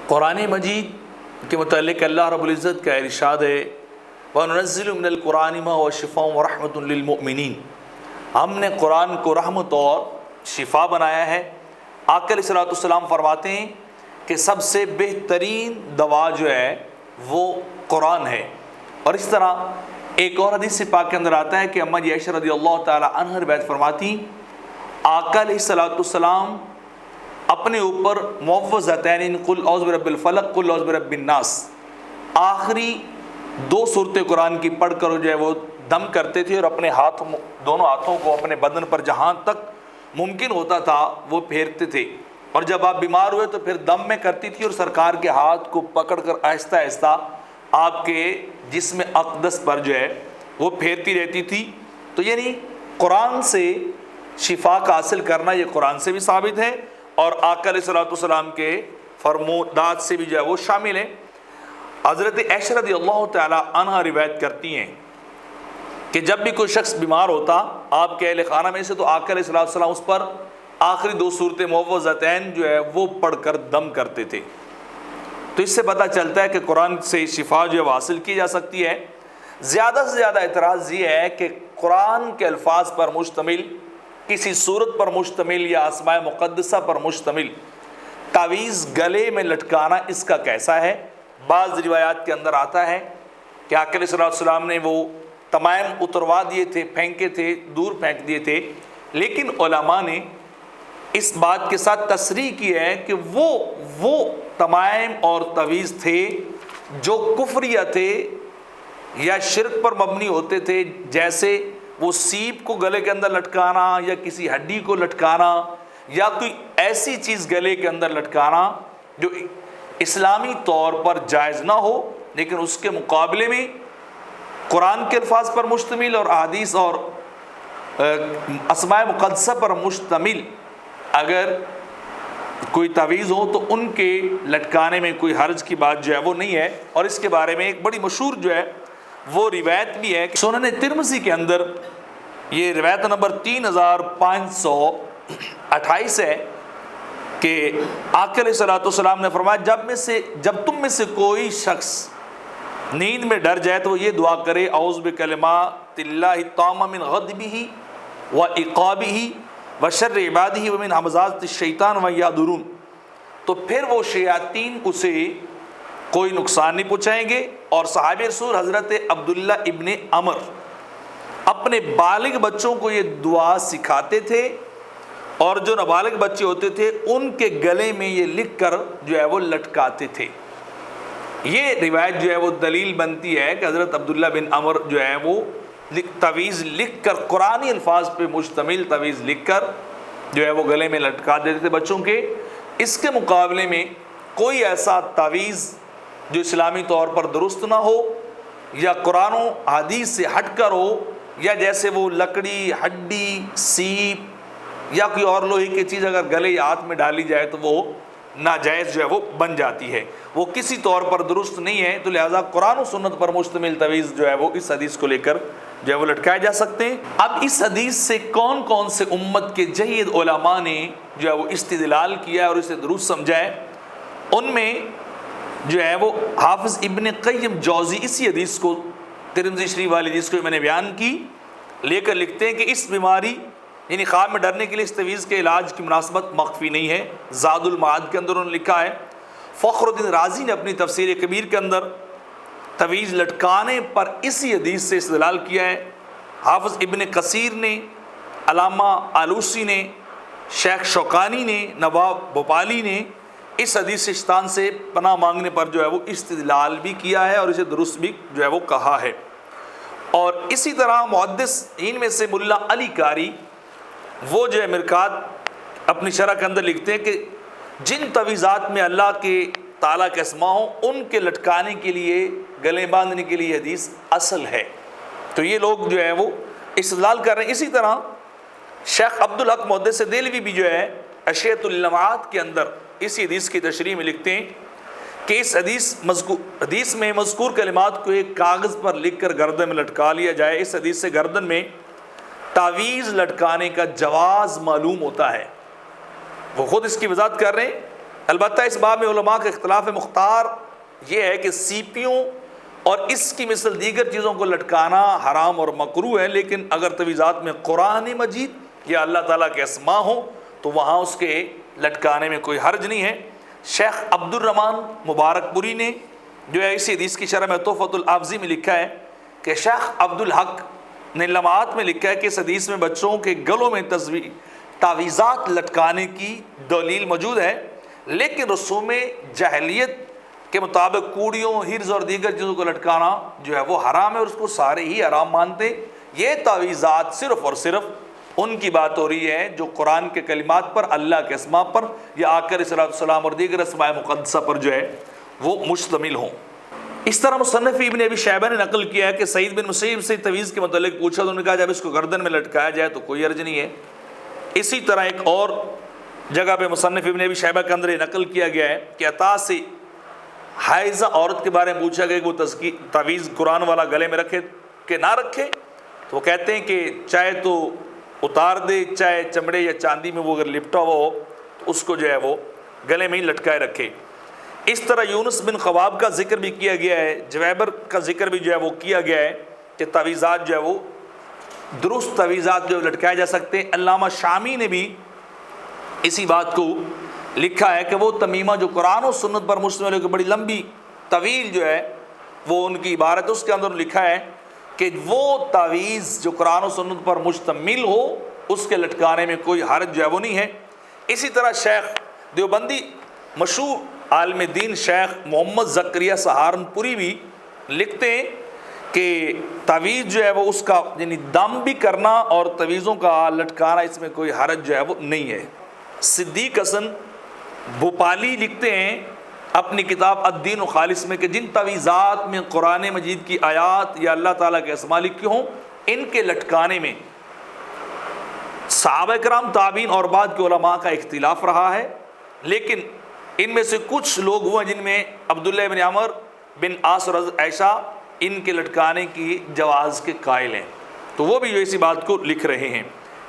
قرآن مجید کے متعلق اللہ رب العزت کا ارشاد ہے وَنُنَزِّلُ مِنَ الْقُرْآنِ مَا هُوَ شِفَاءٌ وَرَحْمَةٌ لِّلْمُؤْمِنِينَ، ہم نے قرآن کو رحمت اور شفا بنایا ہے۔ آقا علیہ السلام فرماتے ہیں کہ سب سے بہترین دوا جو ہے وہ قرآن ہے۔ اور اس طرح ایک اور حدیث پاک کے اندر آتا ہے کہ اماں عائشہ رضی اللہ تعالی عنہ روایت فرماتی آقا علیہ السلام اپنے اوپر معوذتین قل اعوذ برب الفلق قل اعوذ برب الناس آخری دو صورتیں قرآن کی پڑھ کر جو ہے وہ دم کرتے تھے اور اپنے دونوں ہاتھوں کو اپنے بدن پر جہاں تک ممکن ہوتا تھا وہ پھیرتے تھے، اور جب آپ بیمار ہوئے تو پھر دم میں کرتی تھی اور سرکار کے ہاتھ کو پکڑ کر آہستہ آہستہ آپ کے جسم اقدس پر جو ہے وہ پھیرتی رہتی تھی۔ تو یعنی قرآن سے شفا کا حاصل کرنا یہ قرآن سے بھی ثابت ہے اور آقا علیہ السلام کے فرمودات سے بھی جو ہے وہ شامل ہے۔ حضرت عائشہ رضی اللہ تعالی عنہ روایت کرتی ہیں کہ جب بھی کوئی شخص بیمار ہوتا آپ کے اہل خانہ میں سے تو آقا علیہ السلام اس پر آخری دو صورتیں معوذتین جو ہے وہ پڑھ کر دم کرتے تھے۔ تو اس سے پتہ چلتا ہے کہ قرآن سے شفا جو ہے وہ حاصل کی جا سکتی ہے۔ زیادہ سے زیادہ اعتراض یہ ہے کہ قرآن کے الفاظ پر مشتمل، کسی صورت پر مشتمل یا اسماء مقدسہ پر مشتمل تعویذ گلے میں لٹکانا اس کا کیسا ہے؟ بعض روایات کے اندر آتا ہے کہ آقا علیہ السلام نے وہ تمام اتروا دیے تھے، پھینکے تھے، دور پھینک دیے تھے، لیکن علماء نے اس بات کے ساتھ تصریح کی ہے کہ وہ تمام اور تعویذ تھے جو کفریہ تھے یا شرک پر مبنی ہوتے تھے، جیسے وہ سیپ کو گلے کے اندر لٹکانا یا کسی ہڈی کو لٹکانا یا کوئی ایسی چیز گلے کے اندر لٹکانا جو اسلامی طور پر جائز نہ ہو، لیکن اس کے مقابلے میں قرآن کے الفاظ پر مشتمل اور احادیث اور اسماء مقدسہ پر مشتمل اگر کوئی تعویذ ہو تو ان کے لٹکانے میں کوئی حرج کی بات جو ہے وہ نہیں ہے۔ اور اس کے بارے میں ایک بڑی مشہور جو ہے وہ روایت بھی ہے کہ سنن ترمذی کے اندر یہ روایت نمبر 3528 ہے کہ آقا علیہ السلام نے فرمایا جب تم میں سے کوئی شخص نیند میں ڈر جائے تو وہ یہ دعا کرے اعوذ بکلمات اللہ التامہ من غضبہ وعقابہ وشر عبادہ ومن ہمزات الشیطان ویحضرون، تو پھر وہ شیاطین اسے کوئی نقصان نہیں پہنچائیں گے۔ اور صحابہ رسول حضرت عبداللہ ابن عمر اپنے بالغ بچوں کو یہ دعا سکھاتے تھے اور جو نابالغ بچے ہوتے تھے ان کے گلے میں یہ لکھ کر جو ہے وہ لٹکاتے تھے۔ یہ روایت جو ہے وہ دلیل بنتی ہے کہ حضرت عبداللہ بن عمر جو ہے وہ تعویذ لکھ کر قرآنی الفاظ پہ مشتمل تعویذ لکھ کر جو ہے وہ گلے میں لٹکا دیتے تھے بچوں کے۔ اس کے مقابلے میں کوئی ایسا تعویذ جو اسلامی طور پر درست نہ ہو یا قرآن و حدیث سے ہٹ کر ہو یا جیسے وہ لکڑی، ہڈی، سیپ یا کوئی اور لوہے کی چیز اگر گلے یا ہاتھ میں ڈالی جائے تو وہ ناجائز جو ہے وہ بن جاتی ہے، وہ کسی طور پر درست نہیں ہے۔ تو لہٰذا قرآن و سنت پر مشتمل تعویذ جو ہے وہ اس حدیث کو لے کر جو ہے وہ لٹکائے جا سکتے ہیں۔ اب اس حدیث سے کون کون سے امت کے جید علماء نے جو ہے وہ استدلال کیا اور اسے درست سمجھا ہے، ان میں جو ہے وہ حافظ ابن قیم جوزی اسی حدیث کو ترمذی شریف والی حدیث کو میں نے بیان کی لے کر لکھتے ہیں کہ اس بیماری یعنی خواب میں ڈرنے کے لیے اس تعویذ کے علاج کی مناسبت مخفی نہیں ہے۔ زاد المعاد کے اندر انہوں نے لکھا ہے۔ فخر الدین رازی نے اپنی تفسیر کبیر کے اندر تعویذ لٹکانے پر اسی حدیث سے استدلال کیا ہے۔ حافظ ابن کثیر نے، علامہ آلوسی نے، شیخ شوکانی نے، نواب بھوپالی نے اس حدیث سے شیطان سے پناہ مانگنے پر جو ہے وہ استدلال بھی کیا ہے اور اسے درست بھی جو ہے وہ کہا ہے۔ اور اسی طرح محدث ان میں سے ملا علی قاری وہ جو ہے مرکات اپنی شرح کے اندر لکھتے ہیں کہ جن تعویذات میں اللہ کے تعالیٰ کے اسماء ہوں ان کے لٹکانے کے لیے، گلے باندھنے کے لیے حدیث اصل ہے۔ تو یہ لوگ جو ہے وہ استدلال کر رہے ہیں۔ اسی طرح شیخ عبدالحق محدث دہلوی بھی جو ہے اشیۃ اللمعات کے اندر اسی حدیث کی تشریح میں لکھتے ہیں کہ اس حدیث میں مذکور کلمات کو ایک کاغذ پر لکھ کر گردن میں لٹکا لیا جائے۔ اس حدیث سے گردن میں تعویذ لٹکانے کا جواز معلوم ہوتا ہے۔ وہ خود اس کی وضاحت کر رہے ہیں البتہ اس باب میں علماء کا اختلاف مختار یہ ہے کہ سیپیوں اور اس کی مثل دیگر چیزوں کو لٹکانا حرام اور مکروہ ہے، لیکن اگر تویزات میں قرآن مجید یا اللہ تعالیٰ کے اسماء ہوں تو وہاں اس کے لٹکانے میں کوئی حرج نہیں ہے۔ شیخ عبد الرحمن مبارک پوری نے جو ہے اسی حدیث کی شرح میں تحفۃ الحافظی میں لکھا ہے کہ شیخ عبد الحق نے لمحات میں لکھا ہے کہ اس حدیث میں بچوں کے گلوں میں تعویذات لٹکانے کی دلیل موجود ہے، لیکن رسوم جاہلیت کے مطابق کوڑیوں، ہرز اور دیگر چیزوں کو لٹکانا جو ہے وہ حرام ہے، اور اس کو سارے ہی حرام مانتے۔ یہ تعویذات صرف اور صرف ان کی بات ہو رہی ہے جو قرآن کے کلمات پر، اللہ کے اسماء پر یا آقا علیہ السلام اور دیگر اسماء مقدسہ پر جو ہے وہ مشتمل ہوں۔ اس طرح مصنف ابن ابی شیبہ نے نقل کیا ہے کہ سعید بن مسیب سے تعویذ کے متعلق پوچھا تو انہوں نے کہا جب اس کو گردن میں لٹکایا جائے تو کوئی حرج نہیں ہے۔ اسی طرح ایک اور جگہ پہ مصنف ابن ابی شیبہ کے اندر یہ نقل کیا گیا ہے کہ عطا سے حائضہ عورت کے بارے میں پوچھا گیا کہ وہ تعویذ قرآن والا گلے میں رکھے کہ نہ رکھے، تو وہ کہتے ہیں کہ چاہے تو اتار دے، چاہے چمڑے یا چاندی میں وہ اگر لپٹا ہوا ہو تو اس کو جو ہے وہ گلے میں ہی لٹکائے رکھے۔ اس طرح یونس بن خواب کا ذکر بھی کیا گیا ہے، جویبر کا ذکر بھی جو ہے وہ کیا گیا ہے کہ تعویذات جو ہے وہ درست تعویذات جو لٹکائے جا سکتے ہیں۔ علامہ شامی نے بھی اسی بات کو لکھا ہے کہ وہ تمیمہ جو قرآن و سنت پر مشتمل ہے کہ بڑی لمبی طویل جو ہے وہ ان کی عبارت ہے، اس کے اندر لکھا ہے کہ وہ تعویذ جو قرآن و سنت پر مشتمل ہو اس کے لٹکانے میں کوئی حرج جو ہے وہ نہیں ہے۔ اسی طرح شیخ دیوبندی مشہور عالم دین شیخ محمد زکریا سہارنپوری بھی لکھتے ہیں کہ تعویذ جو ہے وہ اس کا یعنی دم بھی کرنا اور تعویذوں کا لٹکانا اس میں کوئی حرج جو ہے وہ نہیں ہے۔ صدیق حسن بھوپالی لکھتے ہیں اپنی کتاب الدین خالص میں کہ جن تعویذات میں قرآن مجید کی آیات یا اللہ تعالیٰ کے اسماء لکھے ہوں ان کے لٹکانے میں صحابہ کرام، تابعین اور بعد کے علماء کا اختلاف رہا ہے، لیکن ان میں سے کچھ لوگ وہ ہیں جن میں عبداللہ بن عمر بن عاص اور عائشہ ان کے لٹکانے کی جواز کے قائل ہیں، تو وہ بھی جو اسی بات کو لکھ رہے ہیں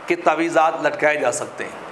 کہ تعویذات لٹکائے جا سکتے ہیں۔